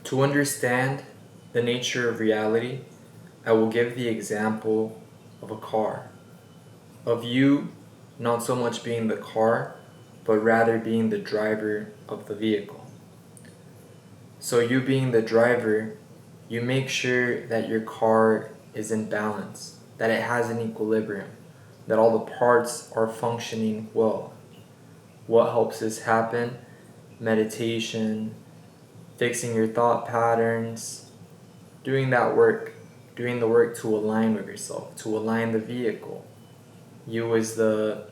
To understand the nature of reality, I will give the example of a car. Of you not so much being the car, but rather being the driver of the vehicle. So, you being the driver, you make sure that your car is in balance, that it has an equilibrium, that all the parts are functioning well. What helps this happen? Meditation, fixing your thought patterns, doing that work, doing the work to align with yourself, to align the vehicle. You as the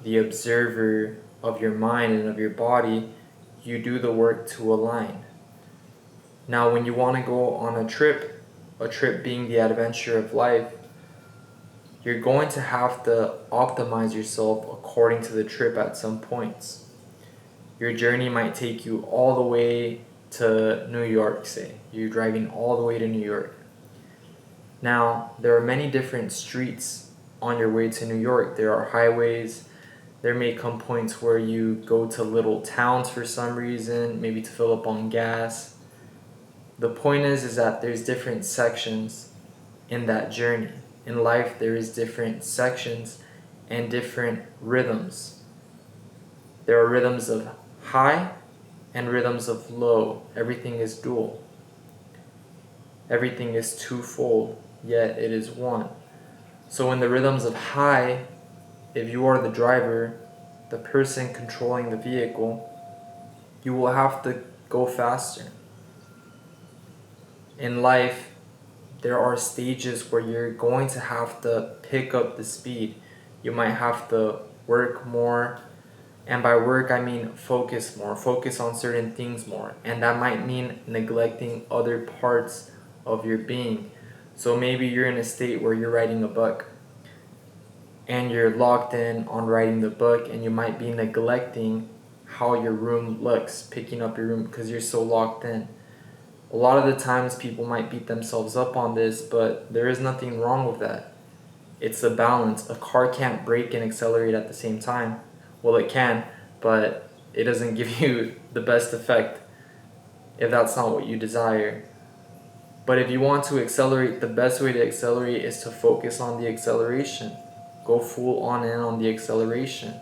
observer of your mind and of your body, you do the work to align. Now when you want to go on a trip being the adventure of life, you're going to have to optimize yourself according to the trip at some points. Your journey might take you all the way to New York, say. You're driving all the way to New York. Now, there are many different streets on your way to New York. There are highways. There may come points where you go to little towns for some reason, maybe to fill up on gas. The point is that there's different sections in that journey. In life, there is different sections and different rhythms. There are rhythms of high and rhythms of low. Everything is dual. Everything is twofold, yet it is one. So in the rhythms of high, if you are the driver, the person controlling the vehicle, you will have to go faster. In life, there are stages where you're going to have to pick up the speed. You might have to work more, and by work I mean focus more, focus on certain things more, and that might mean neglecting other parts of your being. So maybe you're in a state where you're writing a book and you're locked in on writing the book, and you might be neglecting how your room looks, picking up your room because you're so locked in. A lot of the times people might beat themselves up on this, but there is nothing wrong with that. It's a balance. A car can't brake and accelerate at the same time. Well, it can, but it doesn't give you the best effect if that's not what you desire. But if you want to accelerate, the best way to accelerate is to focus on the acceleration. Go full on in on the acceleration.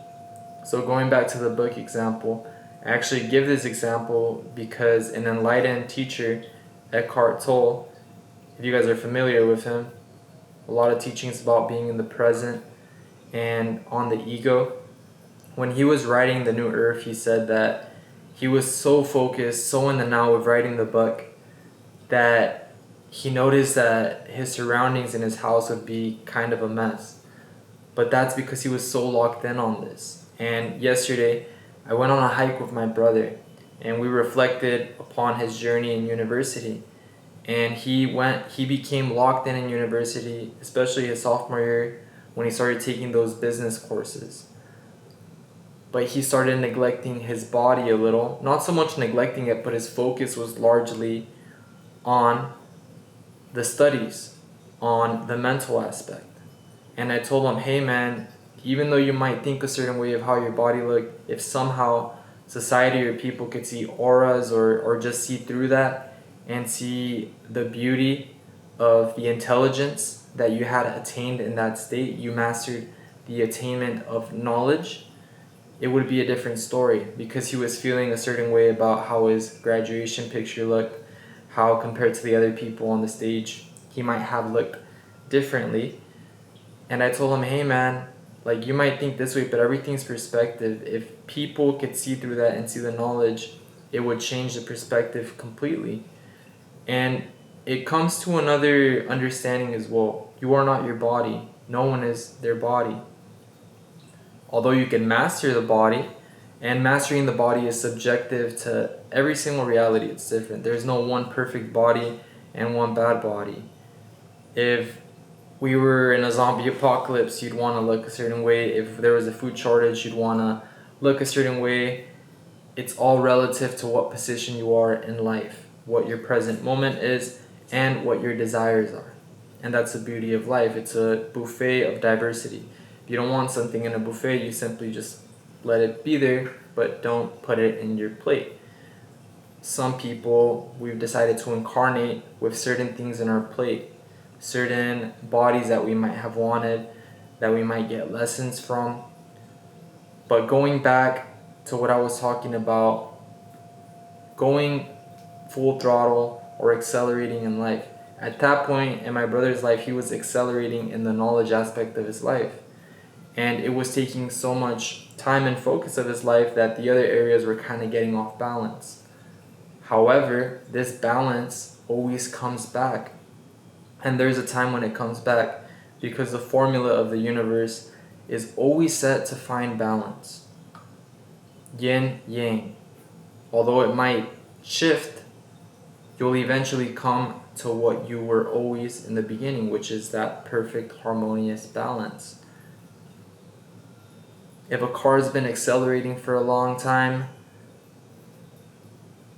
So going back to the book example, I actually give this example because an enlightened teacher, Eckhart Tolle, if you guys are familiar with him, a lot of teachings about being in the present and on the ego. When he was writing The New Earth, he said that he was so focused, so in the now with writing the book, that he noticed that his surroundings in his house would be kind of a mess. But that's because he was so locked in on this. And yesterday, I went on a hike with my brother, and we reflected upon his journey in university. And he became locked in university, especially his sophomore year, when he started taking those business courses. But he started neglecting his body a little. Not so much neglecting it, but his focus was largely on the studies, on the mental aspect. And I told him, hey man, even though you might think a certain way of how your body looked, if somehow society or people could see auras or just see through that and see the beauty of the intelligence that you had attained in that state, you mastered the attainment of knowledge, it would be a different story, because he was feeling a certain way about how his graduation picture looked, how compared to the other people on the stage he might have looked differently. And I told him, hey man, like you might think this way, but everything's perspective. If people could see through that and see the knowledge, it would change the perspective completely. And it comes to another understanding as well. You are not your body. No one is their body. Although you can master the body, and mastering the body is subjective to every single reality. It's different. There's no one perfect body and one bad body. If we were in a zombie apocalypse, you'd want to look a certain way. If there was a food shortage, you'd want to look a certain way. It's all relative to what position you are in life, what your present moment is, and what your desires are. And that's the beauty of life. It's a buffet of diversity. If you don't want something in a buffet, you simply just let it be there, but don't put it in your plate. some people, we've decided to incarnate with certain things in our plate, certain bodies that we might have wanted, that we might get lessons from. But going back to what I was talking about, going full throttle or accelerating in life. At that point in my brother's life, he was accelerating in the knowledge aspect of his life. And it was taking so much time and focus of his life that the other areas were kind of getting off balance. However, this balance always comes back. And there's a time when it comes back, because the formula of the universe is always set to find balance. Yin, yang. Although it might shift, you'll eventually come to what you were always in the beginning, which is that perfect harmonious balance. If a car's been accelerating for a long time,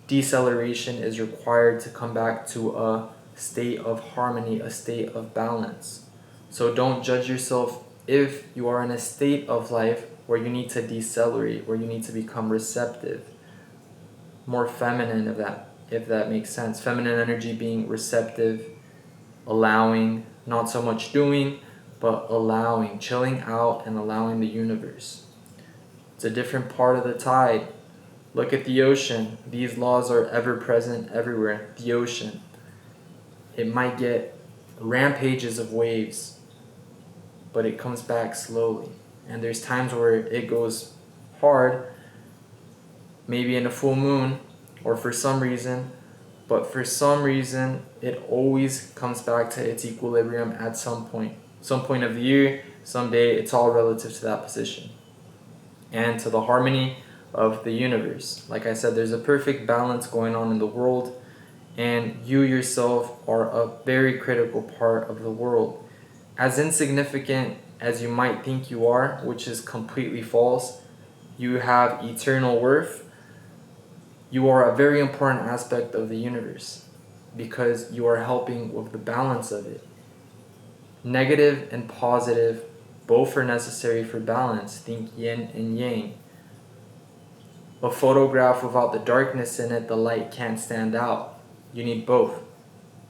deceleration is required to come back to a state of harmony, a state of balance. So don't judge yourself if you are in a state of life where you need to decelerate, where you need to become receptive, more feminine, if that makes sense. Feminine energy being receptive, allowing, not so much doing, but allowing, chilling out and allowing the universe. It's a different part of the tide. Look at the ocean. These laws are ever present everywhere. The ocean. It might get rampages of waves, but it comes back slowly. And there's times where it goes hard, maybe in a full moon or for some reason, but for some reason it always comes back to its equilibrium at some point of the year, someday. It's all relative to that position and to the harmony of the universe. Like I said, there's a perfect balance going on in the world, and you yourself are a very critical part of the world. As insignificant as you might think you are, which is completely false, you have eternal worth. You are a very important aspect of the universe because you are helping with the balance of it. Negative and positive, both are necessary for balance. Think yin and yang. A photograph without the darkness in it, the light can't stand out. You need both.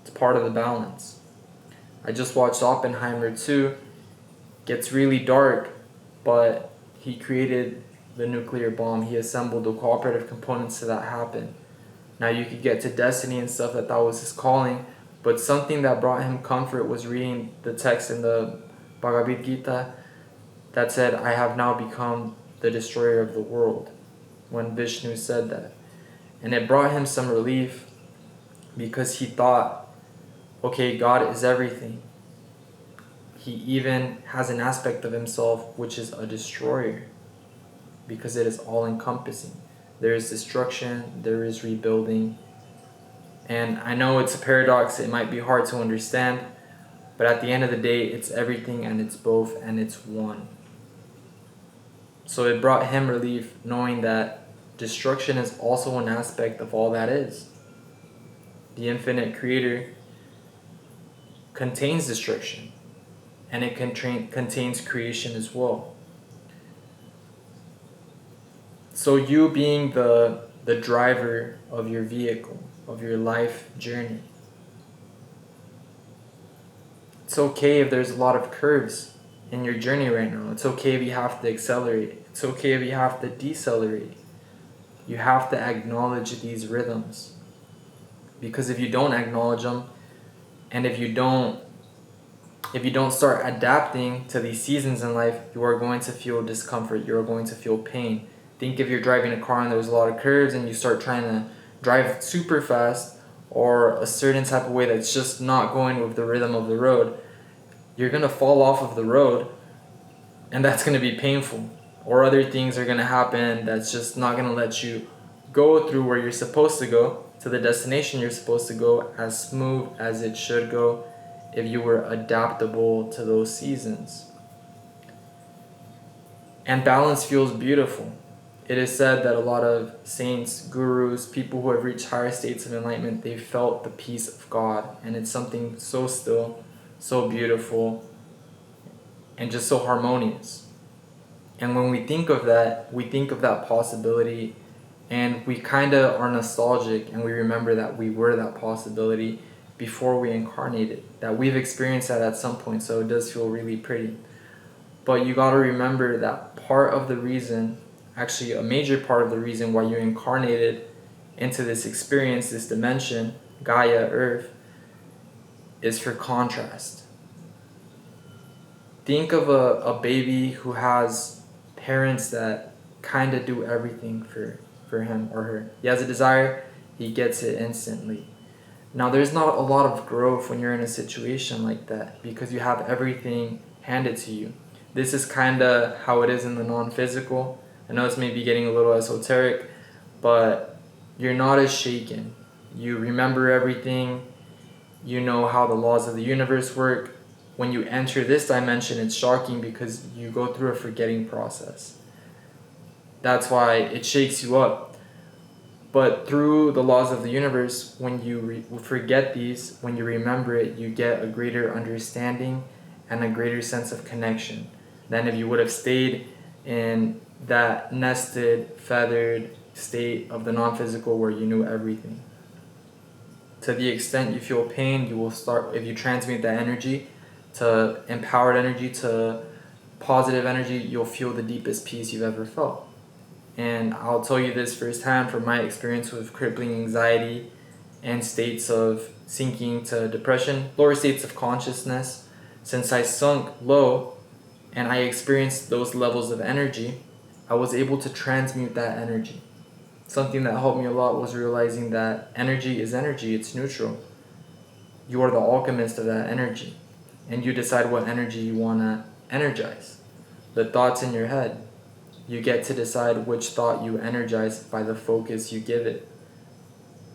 It's part of the balance. I just watched Oppenheimer 2. Gets really dark, but he created the nuclear bomb. He assembled the cooperative components to that happen. Now you could get to destiny and stuff, that was his calling, but something that brought him comfort was reading the text in the Bhagavad Gita that said, I have now become the destroyer of the world, when Vishnu said that. And it brought him some relief, because he thought, okay, God is everything. He even has an aspect of himself which is a destroyer, because it is all encompassing. There is destruction, there is rebuilding. And I know it's a paradox, it might be hard to understand, but at the end of the day, it's everything and it's both and it's one. So it brought him relief knowing that destruction is also an aspect of all that is. The infinite creator contains destruction, and it contains creation as well. So you being the driver of your vehicle, of your life journey, it's okay if there's a lot of curves in your journey right now. It's okay if you have to accelerate. It's okay if you have to decelerate. You have to acknowledge these rhythms. Because if you don't acknowledge them, and if you don't start adapting to these seasons in life, you are going to feel discomfort. You are going to feel pain. Think if you're driving a car and there's a lot of curves and you start trying to drive super fast or a certain type of way that's just not going with the rhythm of the road, you're going to fall off of the road, and that's going to be painful. Or other things are going to happen that's just not going to let you go through where you're supposed to go, to the destination you're supposed to go, as smooth as it should go if you were adaptable to those seasons. And balance feels beautiful. It is said that a lot of saints, gurus, people who have reached higher states of enlightenment, they felt the peace of God. And it's something so still, so beautiful, and just so harmonious. And when we think of that possibility And we kind of are nostalgic and we remember that we were that possibility before we incarnated, that we've experienced that at some point, so it does feel really pretty. But you got to remember that part of the reason, actually a major part of the reason why you incarnated into this experience, this dimension, Gaia, Earth, is for contrast. Think of a baby who has parents that kind of do everything for him or her. He has a desire, he gets it instantly. Now, there's not a lot of growth when you're in a situation like that because you have everything handed to you. This is kind of how it is in the non-physical. I know it's maybe getting a little esoteric, but you're not as shaken. You remember everything. You know how the laws of the universe work. When you enter this dimension, it's shocking because you go through a forgetting process. That's why it shakes you up. But through the laws of the universe, when you forget these, when you remember it, you get a greater understanding and a greater sense of connection than if you would have stayed in that nested, feathered state of the non-physical where you knew everything. To the extent you feel pain, you will start, if you transmute that energy to empowered energy, to positive energy, you'll feel the deepest peace you've ever felt. And I'll tell you this firsthand from my experience with crippling anxiety and states of sinking to depression, lower states of consciousness. Since I sunk low and I experienced those levels of energy, I was able to transmute that energy. Something that helped me a lot was realizing that energy is energy, it's neutral. You are the alchemist of that energy, and you decide what energy you want to energize. The thoughts in your head, you get to decide which thought you energize by the focus you give it.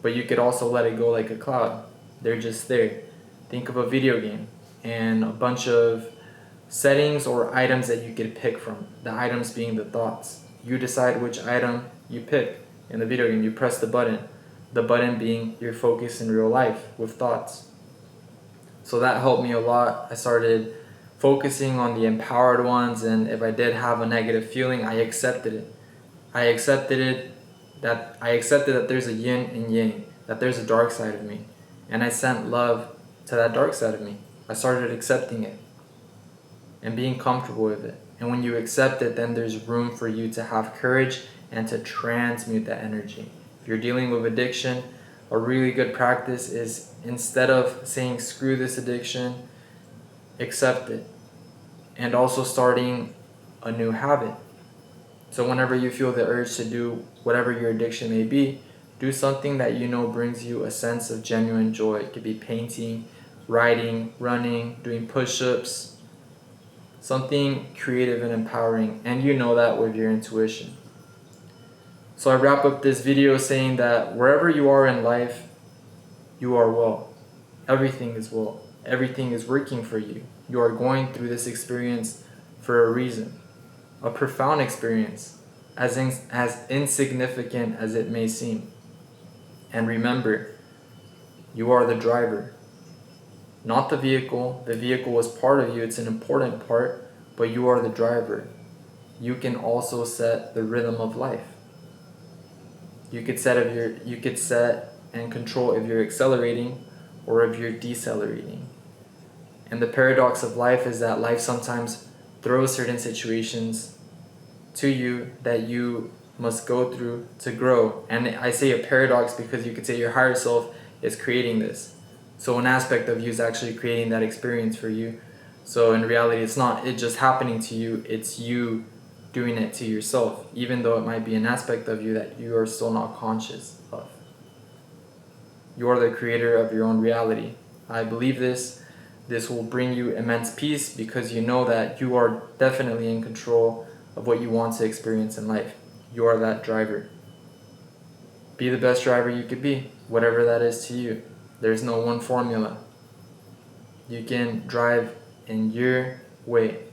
But you could also let it go like a cloud. They're just there. Think of a video game and a bunch of settings or items that you could pick from. The items being the thoughts. You decide which item you pick in the video game. You press the button. The button being your focus in real life with thoughts. So that helped me a lot. I started focusing on the empowered ones, and if I did have a negative feeling, I accepted it. I accepted that there's a yin and yang, that there's a dark side of me, and I sent love to that dark side of me. I started accepting it and being comfortable with it. And when you accept it, then there's room for you to have courage and to transmute that energy. If you're dealing with addiction, a really good practice is, instead of saying screw this addiction, accept it, and also starting a new habit. So whenever you feel the urge to do whatever your addiction may be, do something that you know brings you a sense of genuine joy. It could be painting, writing, running, doing push-ups, something creative and empowering, and you know that with your intuition. So I wrap up this video saying that wherever you are in life, you are well. Everything is well. Everything is working for you. You are going through this experience for a reason. A profound experience, as insignificant as it may seem. And remember, you are the driver, not the vehicle. The vehicle is part of you, it's an important part, but you are the driver. You can also set the rhythm of life. You could set and control if you're accelerating or if you're decelerating. And the paradox of life is that life sometimes throws certain situations to you that you must go through to grow. And I say a paradox because you could say your higher self is creating this. So an aspect of you is actually creating that experience for you. So in reality, it's not it just happening to you, it's you doing it to yourself, even though it might be an aspect of you that you are still not conscious of. You are the creator of your own reality. I believe this. This will bring you immense peace because you know that you are definitely in control of what you want to experience in life. You are that driver. Be the best driver you could be, whatever that is to you. There's no one formula. You can drive in your way.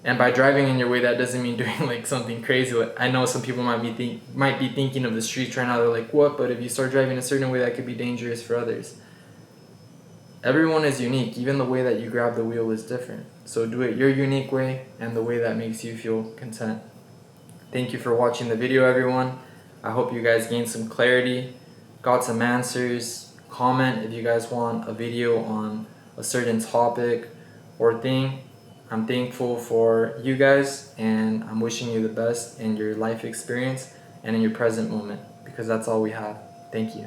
And by driving in your way, that doesn't mean doing like something crazy. Like, I know some people might be thinking of the streets right now. They're like, what? But if you start driving a certain way, that could be dangerous for others. Everyone is unique. Even the way that you grab the wheel is different. So do it your unique way and the way that makes you feel content. Thank you for watching the video, everyone. I hope you guys gained some clarity, got some answers. Comment if you guys want a video on a certain topic or thing. I'm thankful for you guys, and I'm wishing you the best in your life experience and in your present moment, because that's all we have. Thank you.